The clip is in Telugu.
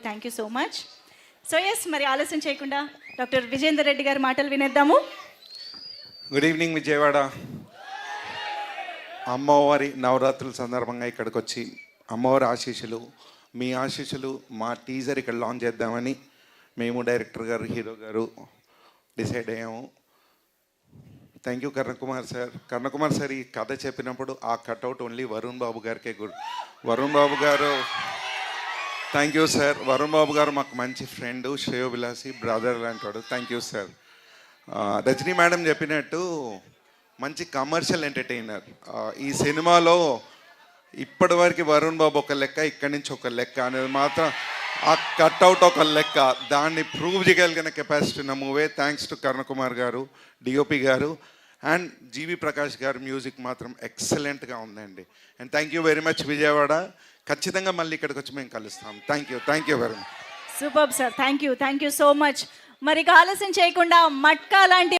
Thank you so much. So yes, మరి ఆలస్యం చేయకుండా డాక్టర్ విజేందర్ రెడ్డి గారి మాటలు వినేద్దాము. Good evening Vijayawada. అమ్మవారి నవరాత్రుల సందర్భంగా ఇక్కడికి వచ్చి అమ్మవారి ఆశీస్సులు, మీ ఆశీస్సులు మా టీజర్ ఇక్కడ లాంచ్ చేద్దామని మేము డైరెక్టర్ గారు, హీరో గారు డిసైడ్ అయ్యాము. Thank you Karnakumar sir. Karnakumar sir ఈ కథ చెప్పినప్పుడు ఆ కట్అవుట్ ఓన్లీ వరుణ్ బాబు గారికే good. Varun Babu garu thank you sir. Varun Babu garu మాకు మంచి ఫ్రెండ్, శ్రేయోభిలాసి బ్రదర్ లాంటాడు. Thank you sir. Rajani madam చెప్పినట్టు మంచి కమర్షియల్ ఎంటర్టైనర్. ఈ సినిమాలో ఇప్పటివరకు వరుణ్ బాబు ఒక లెక్క, ఇక్కడి నుంచి ఒక లెక్క అనేది మాత్రం ఆ కట్అవుట్ ఒక లెక్క. దాన్ని ప్రూవ్ చేయగలిగిన కెపాసిటీ ఉన్న మూవే. థ్యాంక్స్ టు కర్ణకుమార్ గారు, డిఓపి గారు అండ్ జీవి ప్రకాష్ గారు. మ్యూజిక్ మాత్రం ఎక్సలెంట్గా ఉందండి. And thank you very much Vijayawada. ఖచ్చితంగా మళ్ళీ ఇక్కడికి వచ్చి మేము కలుస్తాం. Thank you very much. Super sir, thank you so much. మరి ఆలస్యం చేయకుండా మట్కా లాంటి